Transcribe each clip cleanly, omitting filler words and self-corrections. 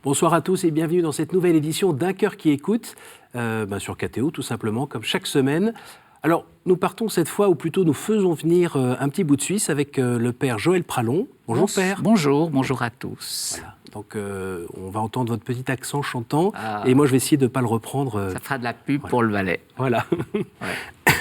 Bonsoir à tous et bienvenue dans cette nouvelle édition d'Un cœur qui écoute, sur KTO tout simplement, comme chaque semaine. Alors, nous partons cette fois, ou plutôt nous faisons venir un petit bout de Suisse avec le père Joël Pralon. Bonjour père. Bonjour à tous. Voilà. Donc, on va entendre votre petit accent chantant, et moi je vais essayer de ne pas le reprendre. Ça fera de la pub pour le Valais. Voilà. Ouais.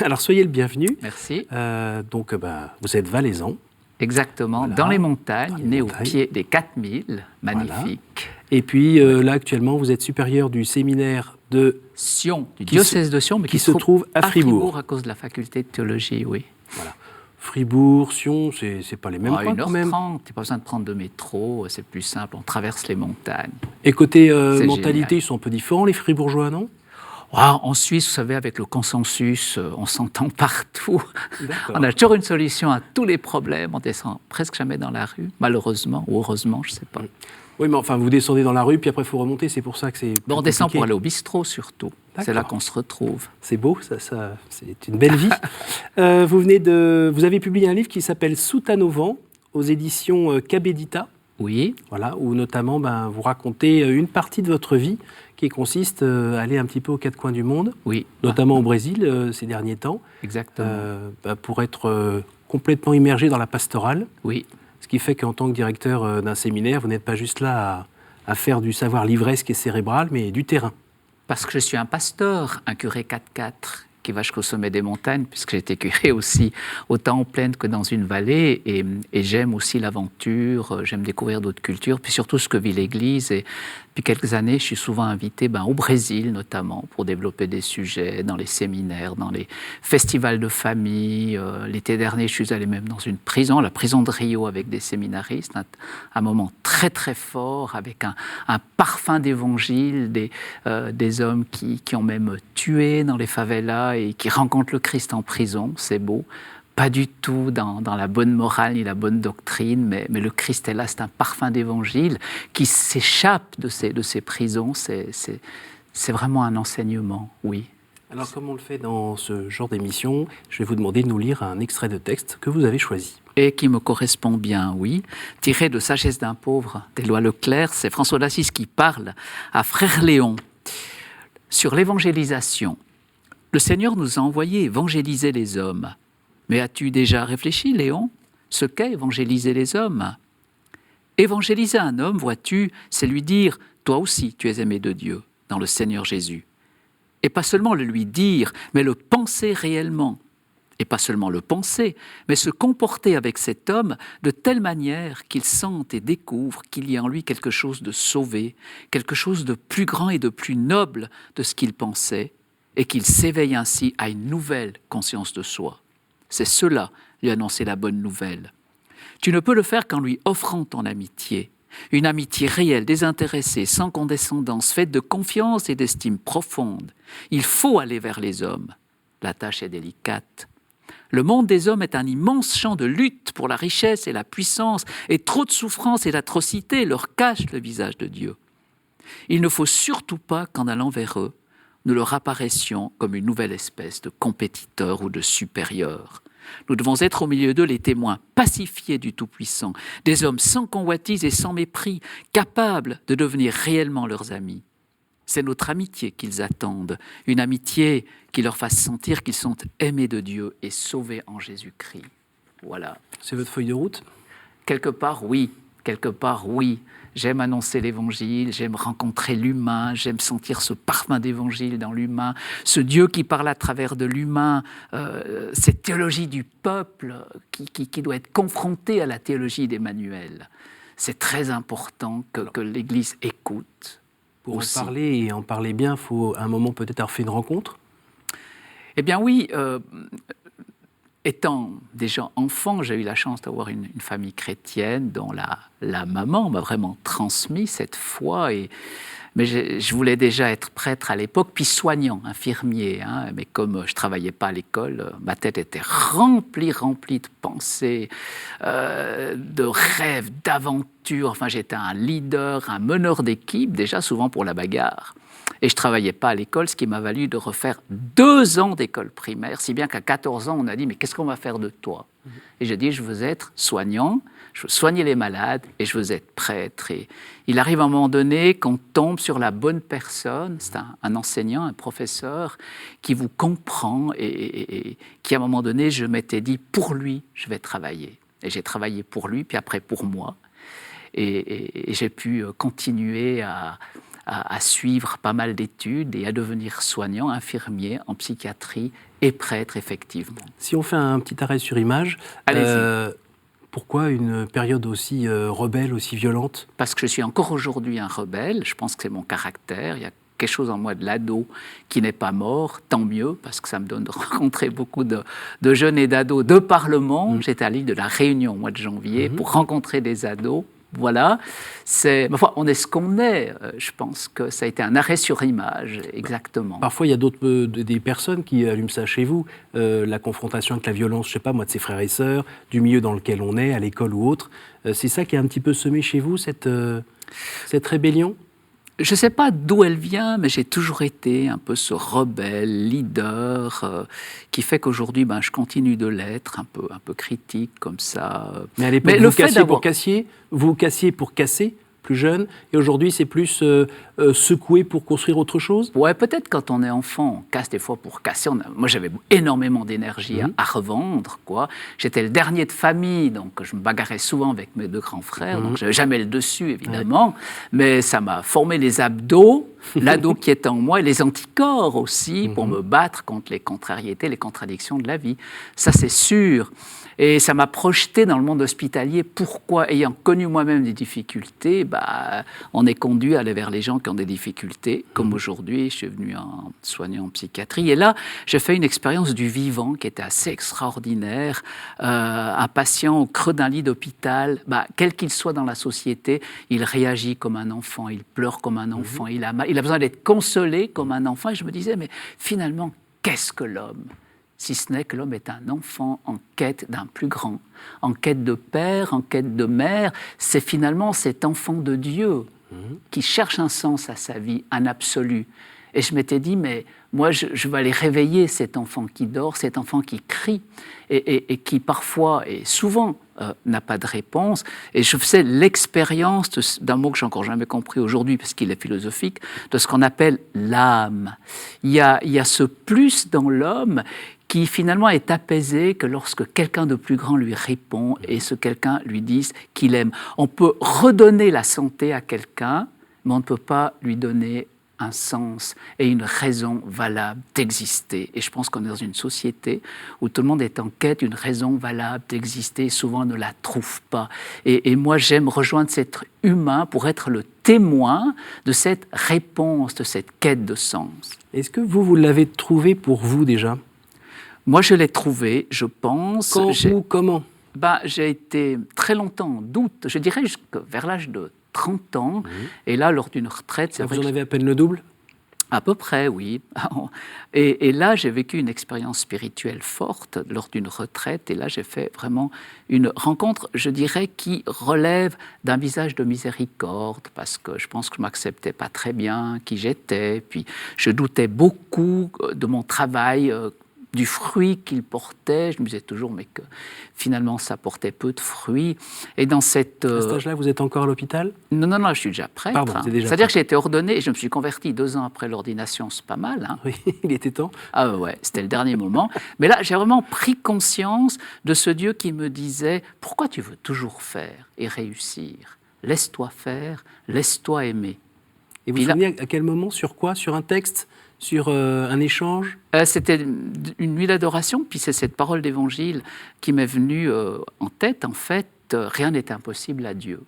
Alors, soyez le bienvenu. Merci. Vous êtes valaisan. Exactement, voilà. Dans les montagnes, né au pied des 4000, magnifique. Voilà. Et puis là, actuellement, vous êtes supérieur du séminaire de Sion, du diocèse de Sion, mais qui se trouve à Fribourg. À cause de la faculté de théologie, oui. Voilà. Fribourg, Sion, c'est pas les mêmes points quand même. 1h30, tu n'as pas besoin de prendre de métro, c'est plus simple, on traverse les montagnes. Et côté mentalité, génial. Ils sont un peu différents, les Fribourgeois, non? En Suisse, vous savez, avec le consensus, on s'entend partout. On a toujours une solution à tous les problèmes. On descend presque jamais dans la rue, malheureusement ou heureusement, je ne sais pas. Oui, mais enfin, vous descendez dans la rue, puis après, il faut remonter. C'est pour ça que c'est on descend pour aller au bistrot, surtout. C'est là qu'on se retrouve. C'est beau, ça c'est une belle vie. Vous avez publié un livre qui s'appelle Sous nos vents, aux éditions Cabedita. Oui. Voilà, où notamment, vous racontez une partie de votre vie qui consiste à aller un petit peu aux quatre coins du monde, oui. Notamment au Brésil ces derniers temps. Exactement. Pour être complètement immergé dans la pastorale. Oui. Ce qui fait qu'en tant que directeur d'un séminaire, vous n'êtes pas juste là à faire du savoir livresque et cérébral, mais du terrain. Parce que je suis un pasteur, un curé 4x4, qui va jusqu'au sommet des montagnes, puisque j'ai été curé aussi autant en plaine que dans une vallée, et j'aime aussi l'aventure, j'aime découvrir d'autres cultures, puis surtout ce que vit l'Église. Et depuis quelques années, je suis souvent invité au Brésil notamment, pour développer des sujets dans les séminaires, dans les festivals de famille. L'été dernier, je suis allé même dans une prison, la prison de Rio, avec des séminaristes, un moment très très fort, avec un parfum d'évangile, des hommes qui ont même tué dans les favelas et qui rencontrent le Christ en prison, c'est beau. Pas du tout dans la bonne morale ni la bonne doctrine, mais le Christ est là, c'est un parfum d'évangile qui s'échappe de ces prisons. C'est vraiment un enseignement, oui. Alors, comme on le fait dans ce genre d'émission, je vais vous demander de nous lire un extrait de texte que vous avez choisi. Et qui me correspond bien, oui. Tiré de Sagesse d'un pauvre d'Éloi Leclerc, c'est François d'Assise qui parle à Frère Léon sur l'évangélisation. Le Seigneur nous a envoyé évangéliser les hommes. Mais as-tu déjà réfléchi, Léon, ce qu'est évangéliser les hommes? Évangéliser un homme, vois-tu, c'est lui dire « Toi aussi, tu es aimé de Dieu, dans le Seigneur Jésus ». Et pas seulement le lui dire, mais le penser réellement. Et pas seulement le penser, mais se comporter avec cet homme de telle manière qu'il sente et découvre qu'il y a en lui quelque chose de sauvé, quelque chose de plus grand et de plus noble de ce qu'il pensait, et qu'il s'éveille ainsi à une nouvelle conscience de soi. C'est cela, lui annoncer la bonne nouvelle. Tu ne peux le faire qu'en lui offrant ton amitié. Une amitié réelle, désintéressée, sans condescendance, faite de confiance et d'estime profonde. Il faut aller vers les hommes. La tâche est délicate. Le monde des hommes est un immense champ de lutte pour la richesse et la puissance, et trop de souffrance et d'atrocité leur cachent le visage de Dieu. Il ne faut surtout pas qu'en allant vers eux, nous leur apparaissions comme une nouvelle espèce de compétiteurs ou de supérieurs. Nous devons être au milieu d'eux les témoins pacifiés du Tout-Puissant, des hommes sans convoitise et sans mépris, capables de devenir réellement leurs amis. C'est notre amitié qu'ils attendent, une amitié qui leur fasse sentir qu'ils sont aimés de Dieu et sauvés en Jésus-Christ. Voilà. C'est votre feuille de route? Quelque part, oui. J'aime annoncer l'Évangile, j'aime rencontrer l'humain, j'aime sentir ce parfum d'Évangile dans l'humain, ce Dieu qui parle à travers de l'humain, cette théologie du peuple qui doit être confrontée à la théologie d'Emmanuel. C'est très important que l'Église écoute. Pour aussi. En parler et en parler bien, il faut à un moment peut-être avoir fait une rencontre? Eh bien oui, étant déjà enfant, j'ai eu la chance d'avoir une famille chrétienne dont la maman m'a vraiment transmis cette foi. Mais je voulais déjà être prêtre à l'époque, puis soignant, infirmier. Mais comme je ne travaillais pas à l'école, ma tête était remplie de pensées, de rêves, d'aventures. Enfin, j'étais un leader, un meneur d'équipe, déjà souvent pour la bagarre. Et je ne travaillais pas à l'école, ce qui m'a valu de refaire 2 ans d'école primaire, si bien qu'à 14 ans, on a dit « Mais qu'est-ce qu'on va faire de toi ?» Et j'ai dit « Je veux être soignant, je veux soigner les malades et je veux être prêtre. Et il arrive à un moment donné qu'on tombe sur la bonne personne, c'est un enseignant, un professeur, qui vous comprend et qui, à un moment donné, je m'étais dit, pour lui, je vais travailler. Et j'ai travaillé pour lui, puis après pour moi. Et j'ai pu continuer à suivre pas mal d'études et à devenir soignant, infirmier en psychiatrie et prêtre, effectivement. Si on fait un petit arrêt sur image, pourquoi une période aussi rebelle, aussi violente? Parce que je suis encore aujourd'hui un rebelle, je pense que c'est mon caractère, il y a quelque chose en moi de l'ado qui n'est pas mort, tant mieux, parce que ça me donne de rencontrer beaucoup de jeunes et d'ados de par le monde. J'étais à l'île de la Réunion au mois de janvier pour rencontrer des ados. Voilà, enfin, on est ce qu'on est. Je pense que ça a été un arrêt sur image, exactement. Parfois, il y a des personnes qui allument ça chez vous, la confrontation avec la violence, je ne sais pas moi, de ses frères et sœurs, du milieu dans lequel on est, à l'école ou autre. C'est ça qui est un petit peu semé chez vous, cette rébellion? Je ne sais pas d'où elle vient, mais j'ai toujours été un peu ce rebelle, leader, qui fait qu'aujourd'hui, je continue de l'être, un peu critique comme ça. Mais à l'époque, vous cassiez pour casser, plus jeune, et aujourd'hui, c'est plus secouer pour construire autre chose? Ouais, peut-être quand on est enfant, on casse des fois pour casser. Moi, j'avais énormément d'énergie à revendre, quoi. J'étais le dernier de famille, donc je me bagarrais souvent avec mes deux grands frères, donc j'avais jamais le dessus, évidemment, mais ça m'a formé les abdos, l'ado qui est en moi, et les anticorps aussi, pour me battre contre les contrariétés, les contradictions de la vie. Ça, c'est sûr. Et ça m'a projeté dans le monde hospitalier. Pourquoi, ayant connu moi-même des difficultés, on est conduit à aller vers les gens qui ont des difficultés. Comme aujourd'hui, je suis venu en soignant en psychiatrie. Et là, j'ai fait une expérience du vivant qui était assez extraordinaire. Un patient au creux d'un lit d'hôpital, quel qu'il soit dans la société, il réagit comme un enfant, il pleure comme un enfant, il a besoin d'être consolé comme un enfant. Et je me disais, mais finalement, qu'est-ce que l'homme ? Si ce n'est que l'homme est un enfant en quête d'un plus grand, en quête de père, en quête de mère. C'est finalement cet enfant de Dieu qui cherche un sens à sa vie, un absolu. Et je m'étais dit, mais moi, je vais aller réveiller cet enfant qui dort, cet enfant qui crie, et qui parfois, et souvent, n'a pas de réponse. Et je faisais l'expérience d'un mot que j'ai encore jamais compris aujourd'hui, parce qu'il est philosophique, de ce qu'on appelle l'âme. Il y a ce plus dans l'homme qui finalement est apaisé que lorsque quelqu'un de plus grand lui répond et ce quelqu'un lui dise qu'il aime. On peut redonner la santé à quelqu'un, mais on ne peut pas lui donner un sens et une raison valable d'exister. Et je pense qu'on est dans une société où tout le monde est en quête d'une raison valable d'exister et souvent ne la trouve pas. Et moi, j'aime rejoindre cet être humain pour être le témoin de cette réponse, de cette quête de sens. Est-ce que vous l'avez trouvé pour vous déjà ? Moi, je l'ai trouvé, je pense. Comment ? J'ai été très longtemps en doute, je dirais vers l'âge de 30 ans. Et là, lors d'une retraite... Vous en avez à peine le double ? À peu près, oui. Et là, j'ai vécu une expérience spirituelle forte lors d'une retraite. Et là, j'ai fait vraiment une rencontre, je dirais, qui relève d'un visage de miséricorde, parce que je pense que je ne m'acceptais pas très bien qui j'étais. Puis, je doutais beaucoup de mon travail, du fruit qu'il portait. Je me disais toujours, mais que finalement, ça portait peu de fruits. Et dans cette... À cet âge-là, vous êtes encore à l'hôpital ? Non, je suis déjà prêtre. Pardon, c'est déjà C'est-à-dire que j'ai été ordonné et je me suis converti 2 ans après l'ordination, c'est pas mal. Hein. Oui, il était temps. Ah ouais, c'était le dernier moment. Mais là, j'ai vraiment pris conscience de ce Dieu qui me disait, pourquoi tu veux toujours faire et réussir ? Laisse-toi faire, laisse-toi aimer. Et vous vous souvenez à quel moment, sur quoi ? Sur un texte ? Sur un échange ? C'était une nuit d'adoration, puis c'est cette parole d'évangile qui m'est venue en tête. En fait, rien n'est impossible à Dieu.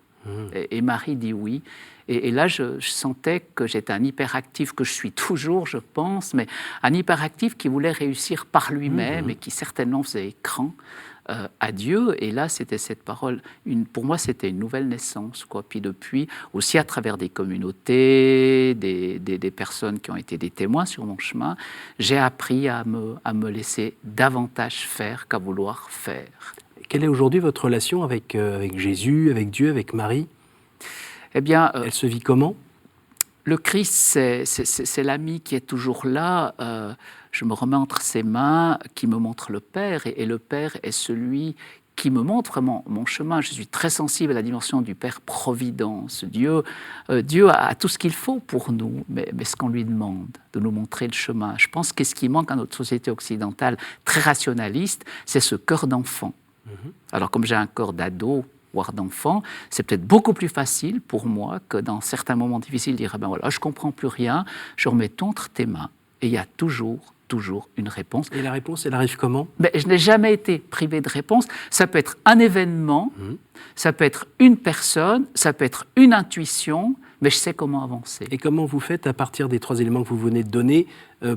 Et Marie dit oui. Et là, je sentais que j'étais un hyperactif, que je suis toujours, je pense, mais un hyperactif qui voulait réussir par lui-même et qui certainement faisait écran à Dieu. Et là, c'était cette parole, pour moi, c'était une nouvelle naissance, quoi. Puis depuis, aussi à travers des communautés, des personnes qui ont été des témoins sur mon chemin, j'ai appris à me laisser davantage faire qu'à vouloir faire. Quelle est aujourd'hui votre relation avec Jésus, avec Dieu, avec Marie ? Eh bien, elle se vit comment ? Le Christ, c'est l'ami qui est toujours là. Je me remets entre ses mains, qui me montre le Père, et le Père est celui qui me montre vraiment mon chemin. Je suis très sensible à la dimension du Père Providence. Dieu a tout ce qu'il faut pour nous, mais ce qu'on lui demande, de nous montrer le chemin. Je pense que ce qui manque à notre société occidentale, très rationaliste, c'est ce cœur d'enfant. Alors comme j'ai un corps d'ado, voire d'enfant, c'est peut-être beaucoup plus facile pour moi que dans certains moments difficiles de dire ben voilà, je ne comprends plus rien, je remets tout entre tes mains. Et il y a toujours une réponse. Et la réponse, elle arrive comment ? Mais je n'ai jamais été privé de réponse. Ça peut être un événement, ça peut être une personne, ça peut être une intuition, mais je sais comment avancer. Et comment vous faites à partir des 3 éléments que vous venez de donner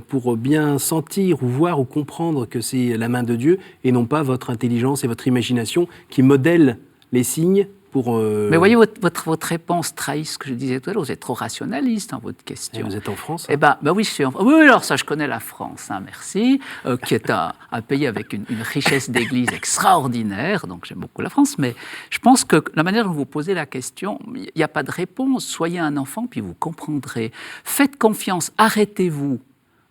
pour bien sentir ou voir ou comprendre que c'est la main de Dieu et non pas votre intelligence et votre imagination qui modèlent les signes pour... Mais voyez, votre réponse trahit ce que je disais tout à l'heure. Vous êtes trop rationaliste dans votre question. Et vous êtes en France ? Eh ben oui, je suis en France. Oui, alors ça, je connais la France, hein, merci, qui est un pays avec une richesse d'église extraordinaire, donc j'aime beaucoup la France, mais je pense que la manière dont vous posez la question, il n'y a pas de réponse. Soyez un enfant, puis vous comprendrez. Faites confiance, arrêtez-vous.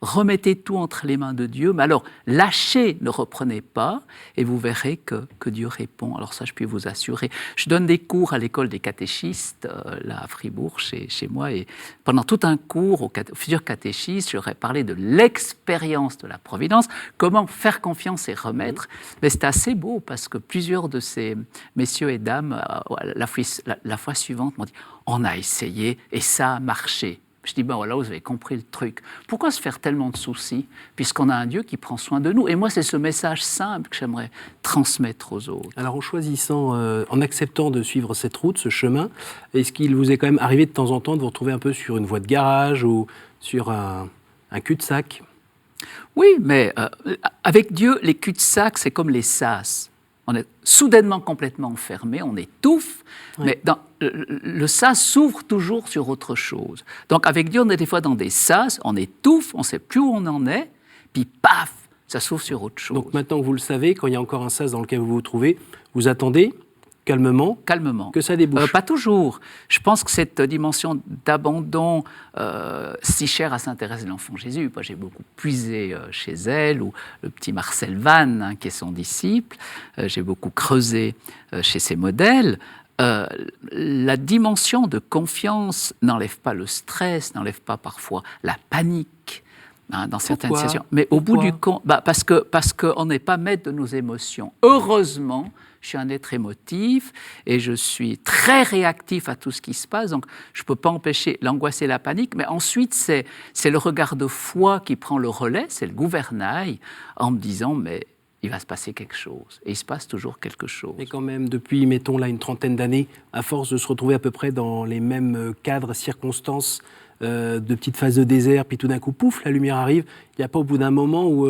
Remettez tout entre les mains de Dieu, mais alors lâchez, ne reprenez pas, et vous verrez que Dieu répond. Alors ça, je puis vous assurer. Je donne des cours à l'école des catéchistes, là à Fribourg, chez moi, et pendant tout un cours aux futurs catéchistes, j'aurais parlé de l'expérience de la providence, comment faire confiance et remettre. Mais c'est assez beau, parce que plusieurs de ces messieurs et dames, la fois suivante, m'ont dit « on a essayé et ça a marché ». Je dis, ben voilà, vous avez compris le truc. Pourquoi se faire tellement de soucis, puisqu'on a un Dieu qui prend soin de nous ? Et moi, c'est ce message simple que j'aimerais transmettre aux autres. Alors, en choisissant, en acceptant de suivre cette route, ce chemin, est-ce qu'il vous est quand même arrivé de temps en temps de vous retrouver un peu sur une voie de garage ou sur un cul-de-sac ? Oui, mais avec Dieu, les cul-de-sac, c'est comme les sas. On est soudainement complètement enfermé, on étouffe, mais le sas s'ouvre toujours sur autre chose. Donc avec Dieu, on est des fois dans des sas, on étouffe, on ne sait plus où on en est, puis paf, ça s'ouvre sur autre chose. Donc maintenant que vous le savez, quand il y a encore un sas dans lequel vous vous trouvez, vous attendez calmement que ça débouche. Pas toujours. Je pense que cette dimension d'abandon si chère à Sainte Thérèse de l'Enfant Jésus, moi j'ai beaucoup puisé chez elle, ou le petit Marcel Vannes, hein, qui est son disciple, j'ai beaucoup creusé chez ses modèles. La dimension de confiance n'enlève pas le stress, n'enlève pas parfois la panique, hein, dans certaines situations. Mais au bout du compte, parce qu'on n'est pas maître de nos émotions. Heureusement, je suis un être émotif et je suis très réactif à tout ce qui se passe, donc je ne peux pas empêcher l'angoisse et la panique, mais ensuite c'est le regard de foi qui prend le relais, c'est le gouvernail, en me disant mais il va se passer quelque chose, et il se passe toujours quelque chose. Mais quand même, depuis, mettons là, une trentaine d'années, à force de se retrouver à peu près dans les mêmes cadres, circonstances, de petites phases de désert, puis tout d'un coup, pouf, la lumière arrive, il n'y a pas au bout d'un moment où...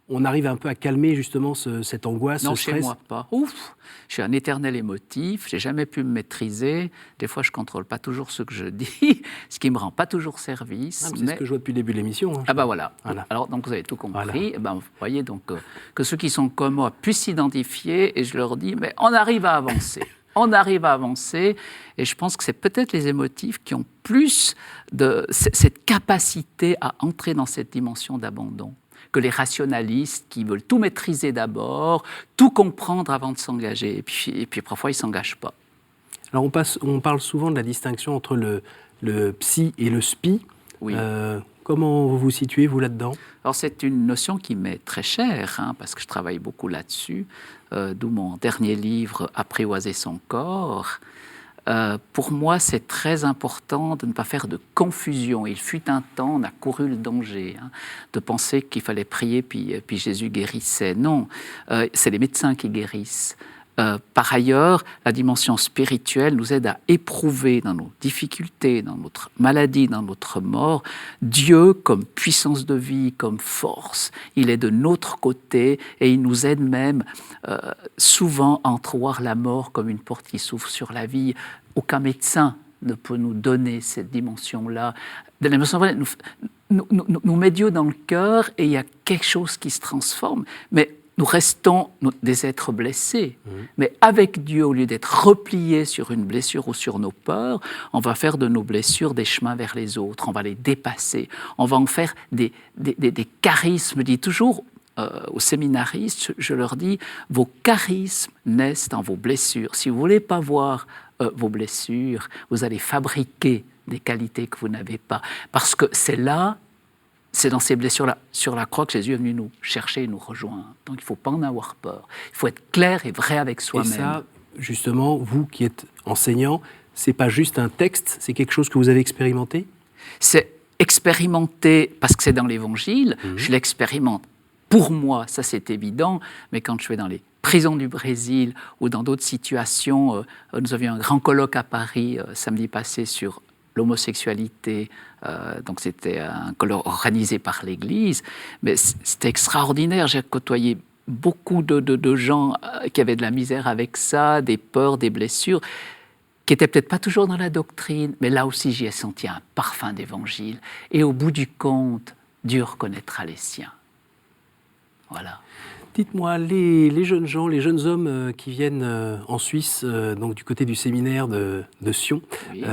on arrive un peu à calmer justement cette angoisse, non, ce stress. Non, chez moi pas. Ouf, je suis un éternel émotif, j'ai jamais pu me maîtriser. Des fois, je contrôle pas toujours ce que je dis, ce qui me rend pas toujours service. C'est ce que je vois depuis le début de l'émission. Hein, voilà. Alors, donc vous avez tout compris. Voilà. Vous voyez donc que ceux qui sont comme moi puissent s'identifier, et je leur dis, mais on arrive à avancer. On arrive à avancer, et je pense que c'est peut-être les émotifs qui ont plus de cette capacité à entrer dans cette dimension d'abandon que les rationalistes qui veulent tout maîtriser d'abord, tout comprendre avant de s'engager. Et puis parfois, ils ne s'engagent pas. Alors, on parle souvent de la distinction entre le psy et le spi. Oui. Comment vous vous situez, vous, là-dedans ? Alors, c'est une notion qui m'est très chère, hein, parce que je travaille beaucoup là-dessus, d'où mon dernier livre « Apprivoiser son corps ». Pour moi, c'est très important de ne pas faire de confusion. Il fut un temps, on a couru le danger, hein, de penser qu'il fallait prier puis Jésus guérissait. Non, c'est les médecins qui guérissent. Par ailleurs, la dimension spirituelle nous aide à éprouver dans nos difficultés, dans notre maladie, dans notre mort, Dieu comme puissance de vie, comme force. Il est de notre côté et il nous aide même souvent à entrevoir la mort comme une porte qui s'ouvre sur la vie. Aucun médecin ne peut nous donner cette dimension-là. De la dimension vraie, nous met Dieu dans le cœur et il y a quelque chose qui se transforme. Mais nous restons des êtres blessés. Mais avec Dieu, au lieu d'être repliés sur une blessure ou sur nos peurs, on va faire de nos blessures des chemins vers les autres, on va les dépasser, on va en faire des charismes. Je dis toujours, aux séminaristes, je leur dis, vos charismes naissent dans vos blessures. Si vous ne voulez pas voir vos blessures, vous allez fabriquer des qualités que vous n'avez pas. Parce que c'est là, c'est dans ces blessures-là, sur la croix, que Jésus est venu nous chercher et nous rejoindre. Donc il ne faut pas en avoir peur. Il faut être clair et vrai avec soi-même. Et ça, justement, vous qui êtes enseignant, ce n'est pas juste un texte, c'est quelque chose que vous avez expérimenté ? C'est expérimenté parce que c'est dans l'Évangile, je l'expérimente. Pour moi, ça c'est évident, mais quand je vais dans les prisons du Brésil ou dans d'autres situations, nous avions un grand colloque à Paris samedi passé sur l'homosexualité, donc c'était un colloque organisé par l'Église, mais c'était extraordinaire, j'ai côtoyé beaucoup de gens qui avaient de la misère avec ça, des peurs, des blessures, qui n'étaient peut-être pas toujours dans la doctrine, mais là aussi j'y ai senti un parfum d'évangile, et au bout du compte, Dieu reconnaîtra les siens. Voilà. Dites-moi, les jeunes gens, les jeunes hommes qui viennent en Suisse, donc du côté du séminaire de Sion, Oui.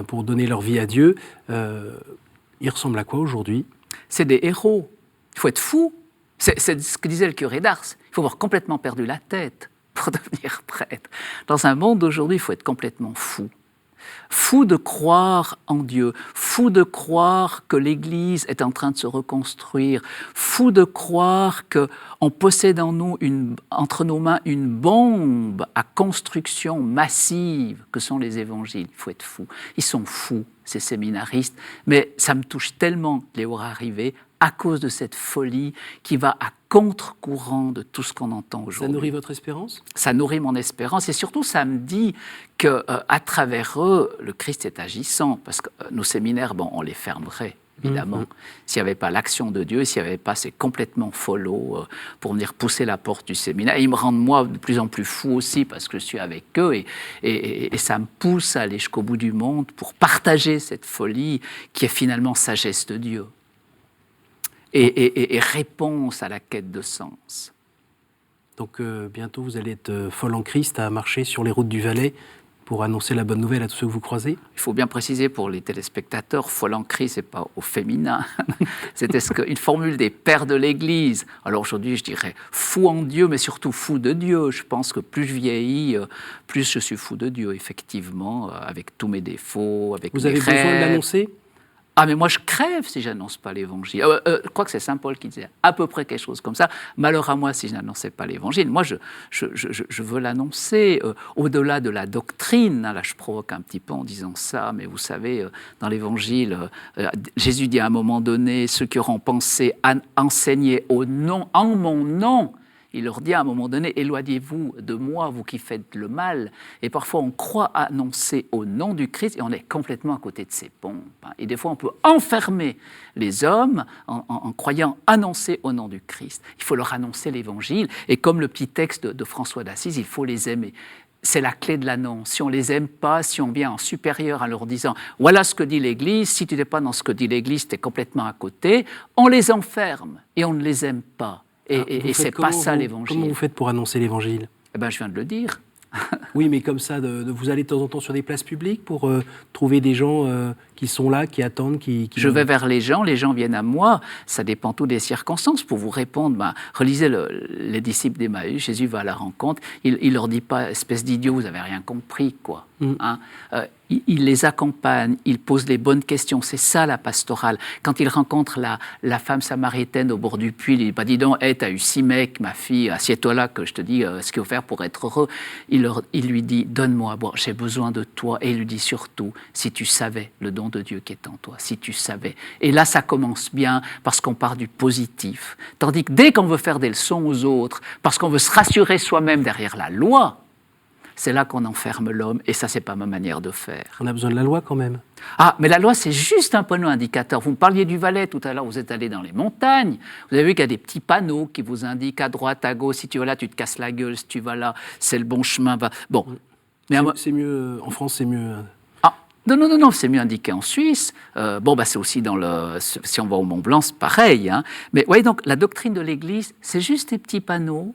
Pour donner leur vie à Dieu, ils ressemblent à quoi aujourd'hui ? C'est des héros. Il faut être fou. C'est ce que disait le curé d'Ars. Il faut avoir complètement perdu la tête pour devenir prêtre. Dans un monde d'aujourd'hui, il faut être complètement fou. Fou de croire en Dieu, fou de croire que l'Église est en train de se reconstruire, fou de croire qu'on possède entre nos mains une bombe à construction massive que sont les évangiles. Il faut être fou. Ils sont fous, ces séminaristes, mais ça me touche tellement de les voir arriver à cause de cette folie qui va à contre-courant de tout ce qu'on entend aujourd'hui. Ça nourrit votre espérance ? Ça nourrit mon espérance et surtout ça me dit qu'à travers eux, le Christ est agissant parce que nos séminaires, on les fermerait. Évidemment, s'il n'y avait pas l'action de Dieu, s'il n'y avait pas ces complètement follow pour venir pousser la porte du séminaire. Et ils me rendent moi de plus en plus fou aussi parce que je suis avec eux et ça me pousse à aller jusqu'au bout du monde pour partager cette folie qui est finalement sagesse de Dieu et réponse à la quête de sens. Donc bientôt vous allez être folle en Christ à marcher sur les routes du Valais pour annoncer la bonne nouvelle à tous ceux que vous croisez ? Il faut bien préciser pour les téléspectateurs, folle en Christ, ce n'est pas au féminin. C'était une formule des pères de l'Église. Alors aujourd'hui, je dirais fou en Dieu, mais surtout fou de Dieu. Je pense que plus je vieillis, plus je suis fou de Dieu, effectivement, avec tous mes défauts, avec mes rêves. Vous avez besoin de l'annoncer ? Ah, mais moi, je crève si je n'annonce pas l'Évangile. Je crois que c'est Saint Paul qui disait à peu près quelque chose comme ça. Malheur à moi si je n'annonçais pas l'Évangile. Moi, je veux l'annoncer au-delà de la doctrine. Là, je provoque un petit peu en disant ça, mais vous savez, dans l'Évangile, Jésus dit à un moment donné, ceux qui auront pensé enseigner en mon nom, il leur dit à un moment donné, éloignez-vous de moi, vous qui faites le mal. Et parfois, on croit annoncer au nom du Christ et on est complètement à côté de ses pompes. Et des fois, on peut enfermer les hommes en croyant annoncer au nom du Christ. Il faut leur annoncer l'Évangile. Et comme le petit texte de François d'Assise, il faut les aimer. C'est la clé de l'annonce. Si on ne les aime pas, si on vient en supérieur en leur disant « voilà ce que dit l'Église, si tu n'es pas dans ce que dit l'Église, tu es complètement à côté », on les enferme et on ne les aime pas. Et c'est pas ça l'Évangile. Comment vous faites pour annoncer l'Évangile ? Je viens de le dire. Oui, mais comme ça, vous allez de temps en temps sur des places publiques pour trouver des gens qui sont là, qui attendent, Je vais vers les gens viennent à moi, ça dépend tout des circonstances. Pour vous répondre, relisez les disciples d'Emmaüs, Jésus va à la rencontre, il leur dit pas « espèce d'idiot, vous n'avez rien compris », quoi. Il les accompagne, il pose les bonnes questions, c'est ça la pastorale. Quand il rencontre la femme samaritaine au bord du puits, il dit « dis donc, t'as eu 6 mecs, ma fille, assieds-toi là que je te dis ce qu'il faut faire pour être heureux ». Il lui dit « donne-moi à boire, j'ai besoin de toi ». Et il lui dit surtout « si tu savais le don de Dieu qui est en toi, si tu savais ». Et là, ça commence bien parce qu'on part du positif. Tandis que dès qu'on veut faire des leçons aux autres, parce qu'on veut se rassurer soi-même derrière la loi, c'est là qu'on enferme l'homme, et ça, c'est pas ma manière de faire. On a besoin de la loi quand même. Ah, mais la loi, c'est juste un panneau indicateur. Vous me parliez du Valais tout à l'heure, vous êtes allé dans les montagnes, vous avez vu qu'il y a des petits panneaux qui vous indiquent à droite, à gauche, si tu vas là, tu te casses la gueule, si tu vas là, c'est le bon chemin. Bon. Mais c'est mieux, en France, c'est mieux... Non, c'est mieux indiqué en Suisse. C'est aussi si on va au Mont Blanc, c'est pareil. Hein. Mais voyez donc, la doctrine de l'Église, c'est juste des petits panneaux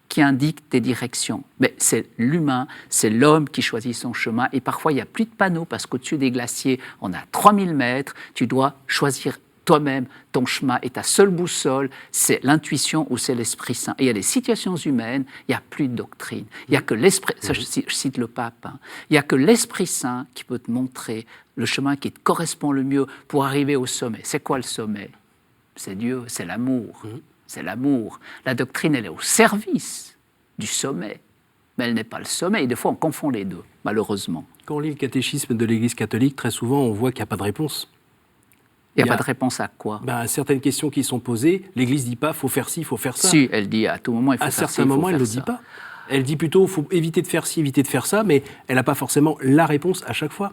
qui indiquent des directions. Mais c'est l'humain, c'est l'homme qui choisit son chemin. Et parfois, il n'y a plus de panneaux parce qu'au-dessus des glaciers, on a 3000 mètres. Tu dois choisir toi-même, ton chemin et ta seule boussole, c'est l'intuition ou c'est l'Esprit Saint. Et il y a des situations humaines, il n'y a plus de doctrine. Il n'y a que l'Esprit, ça je cite le pape, hein, il n'y a que l'Esprit Saint qui peut te montrer le chemin qui te correspond le mieux pour arriver au sommet. C'est quoi le sommet? C'est Dieu, c'est l'amour. C'est l'amour. La doctrine, elle est au service du sommet, mais elle n'est pas le sommet. Et des fois, on confond les deux, malheureusement. Quand on lit le catéchisme de l'Église catholique, très souvent, on voit qu'il n'y a pas de réponse. Il n'y a pas de réponse à quoi? À certaines questions qui sont posées, l'Église ne dit pas « faut faire ci, il faut faire ça ». Si, elle dit à tout moment, il faut faire ci, il faut faire ça. À certains moments, elle ne le dit pas. Elle dit plutôt « faut éviter de faire ci, éviter de faire ça », mais elle n'a pas forcément la réponse à chaque fois.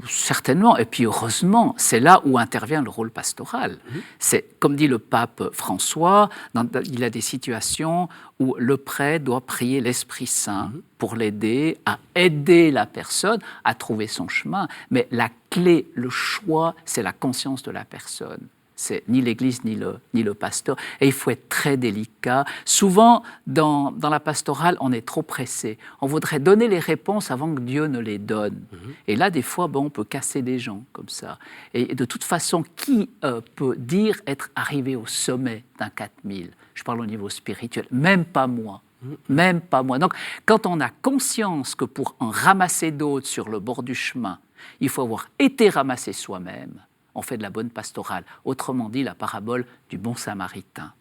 Certainement, et puis heureusement, c'est là où intervient le rôle pastoral. C'est, comme dit le pape François, il y a des situations où le prêtre doit prier l'Esprit Saint pour l'aider à aider la personne à trouver son chemin. Mais la clé, le choix, c'est la conscience de la personne. C'est ni l'Église ni le pasteur. Et il faut être très délicat. Souvent, dans la pastorale, on est trop pressé. On voudrait donner les réponses avant que Dieu ne les donne. Et là, des fois, on peut casser des gens comme ça. Et de toute façon, qui peut dire être arrivé au sommet d'un 4000 ? Je parle au niveau spirituel. Même pas moi. Même pas moi. Donc, quand on a conscience que pour en ramasser d'autres sur le bord du chemin, il faut avoir été ramassé soi-même, on fait de la bonne pastorale. Autrement dit, la parabole du bon samaritain.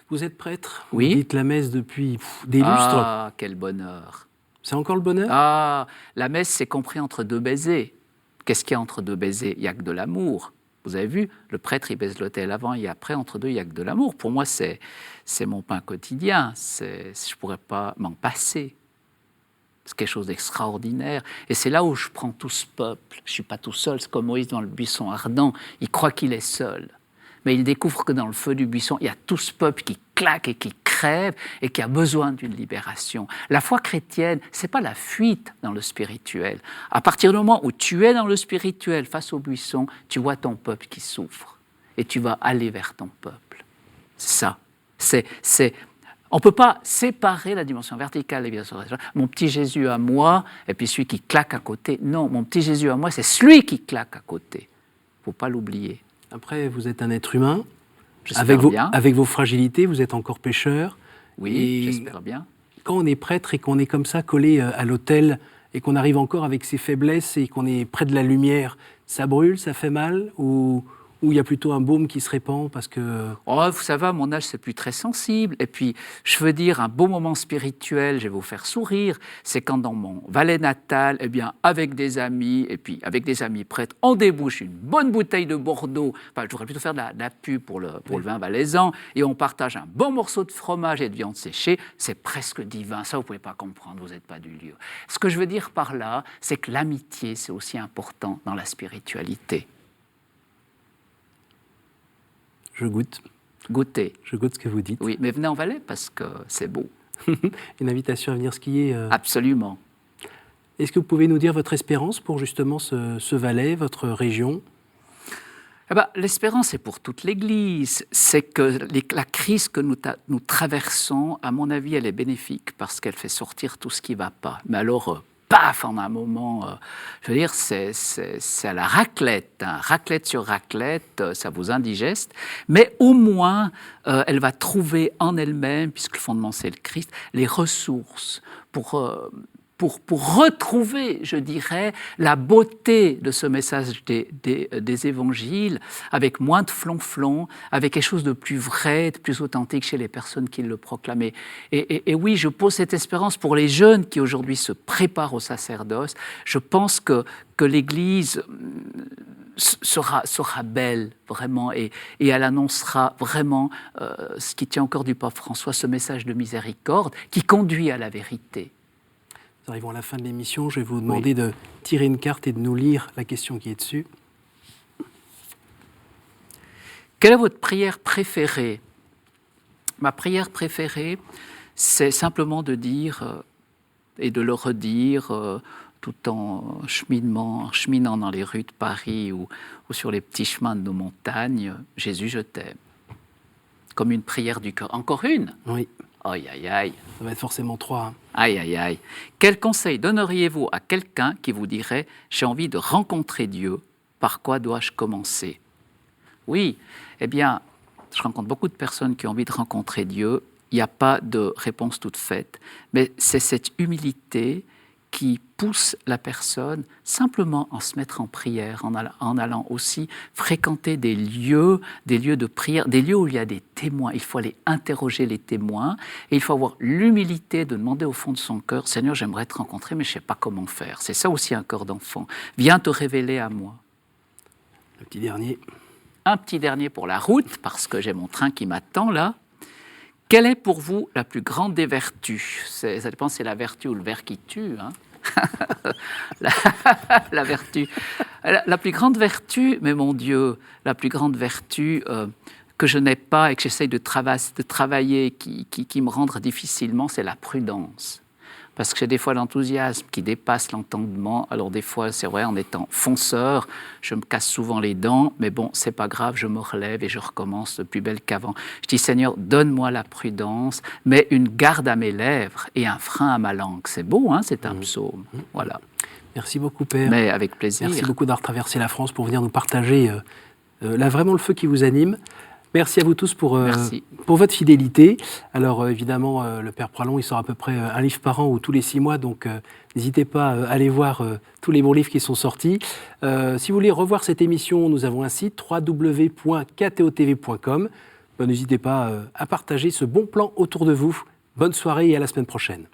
Vous êtes prêtre? Oui. Vous dites la messe depuis des lustres. Ah, quel bonheur! C'est encore le bonheur? Ah, la messe, c'est compris entre deux baisers. Qu'est-ce qu'il y a entre deux baisers? Il n'y a que de l'amour. Vous avez vu, le prêtre, il baise l'autel avant et après, entre deux, il n'y a que de l'amour. Pour moi, c'est mon pain quotidien. Je ne pourrais pas m'en passer. C'est quelque chose d'extraordinaire. Et c'est là où je prends tout ce peuple. Je ne suis pas tout seul, c'est comme Moïse dans le buisson ardent. Il croit qu'il est seul. Mais il découvre que dans le feu du buisson, il y a tout ce peuple qui claque et qui crève et qui a besoin d'une libération. La foi chrétienne, ce n'est pas la fuite dans le spirituel. À partir du moment où tu es dans le spirituel face au buisson, tu vois ton peuple qui souffre. Et tu vas aller vers ton peuple. C'est ça. On ne peut pas séparer la dimension verticale et la dimension horizontale. Mon petit Jésus à moi, et puis celui qui claque à côté. Non, mon petit Jésus à moi, c'est celui qui claque à côté. Il ne faut pas l'oublier. Après, vous êtes un être humain. J'espère bien. Avec vos fragilités, vous êtes encore pécheur. Oui, j'espère bien. Quand on est prêtre et qu'on est comme ça collé à l'autel et qu'on arrive encore avec ses faiblesses et qu'on est près de la lumière, ça brûle, ça fait mal ou il y a plutôt un baume qui se répand parce que... Oh, vous savez, à mon âge, c'est plus très sensible. Et puis, je veux dire, un beau moment spirituel, je vais vous faire sourire, c'est quand dans mon Valais natal, eh bien, avec des amis, et puis avec des amis prêtres, on débouche une bonne bouteille de Bordeaux, enfin, je voudrais plutôt faire de la pub pour le vin valaisan, et on partage un bon morceau de fromage et de viande séchée, c'est presque divin. Ça, vous ne pouvez pas comprendre, vous n'êtes pas du lieu. Ce que je veux dire par là, c'est que l'amitié, c'est aussi important dans la spiritualité. Je goûte. Goûtez. Je goûte ce que vous dites. Oui, mais venez en Valais parce que c'est beau. Une invitation à venir skier. Absolument. Est-ce que vous pouvez nous dire votre espérance pour justement ce Valais, votre région ? L'espérance est pour toute l'Église. C'est que la crise que nous traversons, à mon avis, elle est bénéfique parce qu'elle fait sortir tout ce qui ne va pas. Mais alors, paf, en un moment, je veux dire, c'est à la raclette, hein, raclette sur raclette, ça vous indigeste, mais au moins, elle va trouver en elle-même, puisque le fondement c'est le Christ, les ressources pour retrouver, je dirais, la beauté de ce message des évangiles, avec moins de flonflon, avec quelque chose de plus vrai, de plus authentique chez les personnes qui le proclamaient. Et oui, je pose cette espérance pour les jeunes qui aujourd'hui se préparent au sacerdoce. Je pense que l'Église sera belle, vraiment, et elle annoncera vraiment ce qui tient encore du pape François, ce message de miséricorde qui conduit à la vérité. Nous arrivons à la fin de l'émission. Je vais vous demander de tirer une carte et de nous lire la question qui est dessus. Quelle est votre prière préférée ? Ma prière préférée, c'est simplement de dire et de le redire tout en cheminant dans les rues de Paris ou sur les petits chemins de nos montagnes. Jésus, je t'aime. Comme une prière du cœur. Encore une ? Oui. Aïe, aïe, aïe. Ça va être forcément 3. Hein. Aïe, aïe, aïe. Quel conseil donneriez-vous à quelqu'un qui vous dirait « J'ai envie de rencontrer Dieu, par quoi dois-je commencer ?» Oui, eh bien, je rencontre beaucoup de personnes qui ont envie de rencontrer Dieu. Il n'y a pas de réponse toute faite, mais c'est cette humilité qui pousse la personne simplement en se mettre en prière, en allant aussi fréquenter des lieux de prière, des lieux où il y a des témoins. Il faut aller interroger les témoins et il faut avoir l'humilité de demander au fond de son cœur, Seigneur, j'aimerais te rencontrer, mais je ne sais pas comment faire. C'est ça aussi un cœur d'enfant. Viens te révéler à moi. Le petit dernier. Un petit dernier pour la route, parce que j'ai mon train qui m'attend là. Quelle est pour vous la plus grande des vertus? Ça dépend si c'est la vertu ou le ver qui tue. Hein. la vertu. La plus grande vertu, mais mon Dieu, la plus grande vertu que je n'ai pas et que j'essaye de travailler, qui me rend difficilement, c'est la prudence. Parce que j'ai des fois l'enthousiasme qui dépasse l'entendement. Alors des fois, c'est vrai, en étant fonceur, je me casse souvent les dents, mais bon, c'est pas grave, je me relève et je recommence de plus belle qu'avant. Je dis, Seigneur, donne-moi la prudence, mets une garde à mes lèvres et un frein à ma langue. C'est beau, hein, c'est un psaume. Voilà. Merci beaucoup, Père. Mais avec plaisir. Merci beaucoup d'avoir traversé la France pour venir nous partager là vraiment le feu qui vous anime. Merci à vous tous pour votre fidélité. Alors évidemment, le Père Pralon, il sort à peu près un livre par an ou tous les 6 mois, donc n'hésitez pas à aller voir tous les bons livres qui sont sortis. Si vous voulez revoir cette émission, nous avons un site www.ktotv.com. N'hésitez pas à partager ce bon plan autour de vous. Bonne soirée et à la semaine prochaine.